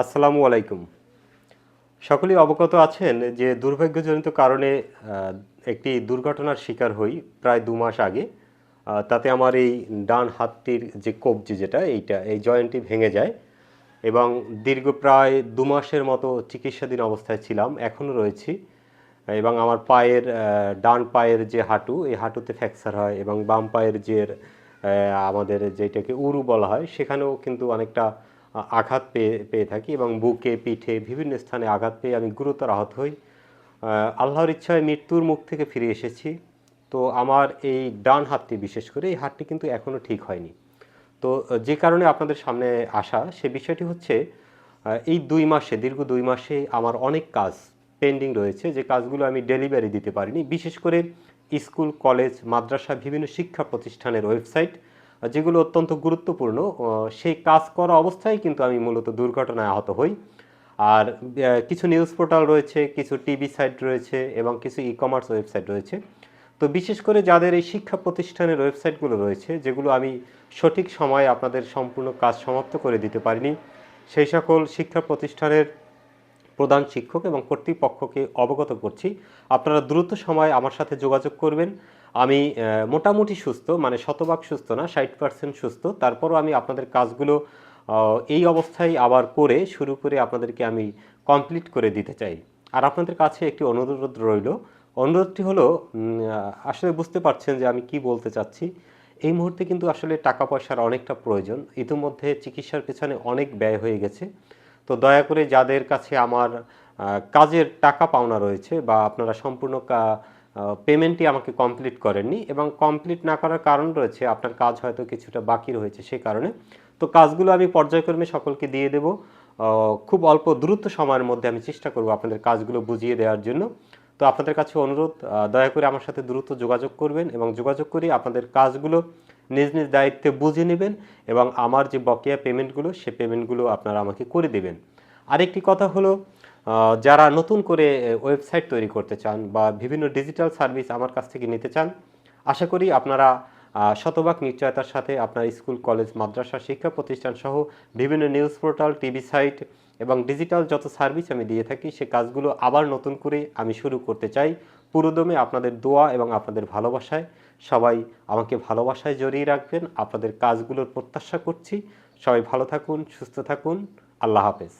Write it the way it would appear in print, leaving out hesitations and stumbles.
আসসালামু আলাইকুম। সকলেই অবগত আছেন যে দুর্ভাগ্যজনিত কারণে একটি দুর্ঘটনার শিকার হই প্রায় ২ মাস আগে। তাতে আমার এই ডান হাতটির যে কবজি যেটা এই জয়েন্টটি ভেঙে যায় এবং দীর্ঘ প্রায় ২ মাসের মতো চিকিৎসাধীন অবস্থায় ছিলাম। এখনও রয়েছি এবং আমার ডান পায়ের যে হাঁটু, এই হাঁটুতে ফ্র্যাকচার হয় এবং বাম পায়ের যে আমাদের যেটাকে উরু বলা হয়, সেখানেও কিন্তু অনেকটা আঘাত পেয়ে থাকি এবং বুকে, পিঠে বিভিন্ন স্থানে আঘাত পেয়ে আমি গুরুতর আহত হই। আল্লাহর ইচ্ছায় মৃত্যুর মুখ থেকে ফিরে এসেছি। তো আমার এই ডান হাতটি, বিশেষ করে এই হাতটি কিন্তু এখনও ঠিক হয়নি। তো যে কারণে আপনাদের সামনে আসা, সে বিষয়টি হচ্ছে এই ২ মাসে, দীর্ঘ ২ মাসে আমার অনেক কাজ পেন্ডিং রয়েছে, যে কাজগুলো আমি ডেলিভারি দিতে পারিনি। বিশেষ করে স্কুল, কলেজ, মাদ্রাসা, বিভিন্ন শিক্ষা প্রতিষ্ঠানের ওয়েবসাইট, যেগুলো অত্যন্ত গুরুত্বপূর্ণ, সেই কাজ করা অবস্থায় কিন্তু আমি মূলত দুর্ঘটনায় আহত হই। আর কিছু নিউজ পোর্টাল রয়েছে, কিছু টিভি সাইট রয়েছে এবং কিছু ই-কমার্স ওয়েবসাইট রয়েছে। তো বিশেষ করে যাদের এই শিক্ষা প্রতিষ্ঠানের ওয়েবসাইটগুলো রয়েছে, যেগুলো আমি সঠিক সময়ে আপনাদের সম্পূর্ণ কাজ সমাপ্ত করে দিতে পারিনি, সেই সকল শিক্ষা প্রতিষ্ঠানের প্রধান শিক্ষক এবং কর্তৃপক্ষকে অবগত করছি, আপনারা দ্রুত সময়ে আমার সাথে যোগাযোগ করবেন। আমি মোটামুটি সুস্থ, মানে শতভাগ সুস্থ না, 60% সুস্থ। তারপরও আমি আপনাদের কাজগুলো এই অবস্থায় আবার শুরু করে আপনাদেরকে আমি কমপ্লিট করে দিতে চাই। আর আপনাদের কাছে একটি অনুরোধ রইল। অনুরোধটি হলো, আসলে বুঝতে পারছেন যে আমি কি বলতে চাচ্ছি। এই মুহূর্তে কিন্তু আসলে টাকা পয়সার অনেকটা প্রয়োজন। ইতিমধ্যে চিকিৎসার পেছনে অনেক ব্যয় হয়ে গেছে। তো দয়া করে যাদের কাছে আমার কাজের টাকা পাওনা রয়েছে, বা আপনারা সম্পূর্ণ পেমেন্টই আমাকে কমপ্লিট করেননি এবং কমপ্লিট না করার কারণ রয়েছে, আপনার কাজ হয়তো কিছুটা বাকি রয়েছে সেই কারণে। তো কাজগুলো আমি পর্যায়ক্রমে সকলকে দিয়ে দেব। খুব অল্প দ্রুত সময়ের মধ্যে আমি চেষ্টা করব আপনাদের কাজগুলো বুঝিয়ে দেওয়ার জন্য। তো আপনাদের কাছে অনুরোধ, দয়া করে আমার সাথে দ্রুত যোগাযোগ করবেন এবং যোগাযোগ করে আপনাদের কাজগুলো নিজ নিজ দায়িত্বে বুঝে নেবেন এবং আমার যে বকেয়া পেমেন্টগুলো, সে পেমেন্টগুলো আপনারা আমাকে করে দেবেন। আরেকটি কথা হলো, যারা নতুন করে ওয়েবসাইট তৈরি করতে চান বা বিভিন্ন ডিজিটাল সার্ভিস আমার কাছ থেকে নিতে চান, আশা করি আপনারা শতভাগ নিশ্চয়তার সাথে আপনার স্কুল, কলেজ, মাদ্রাসা, শিক্ষা প্রতিষ্ঠান সহ বিভিন্ন নিউজ পোর্টাল, টিভি সাইট এবং ডিজিটাল যত সার্ভিস আমি দিয়ে থাকি, সে কাজগুলো আবার নতুন করে আমি শুরু করতে চাই। পুরোদমে আপনাদের দোয়া এবং আপনাদের ভালোবাসায়। সবাই আমাকে ভালোবাসায় জড়িয়ে রাখবেন। আপনাদের কাজগুলোর প্রত্যাশা করছি। সবাই ভালো থাকুন, সুস্থ থাকুন। আল্লাহ হাফেজ।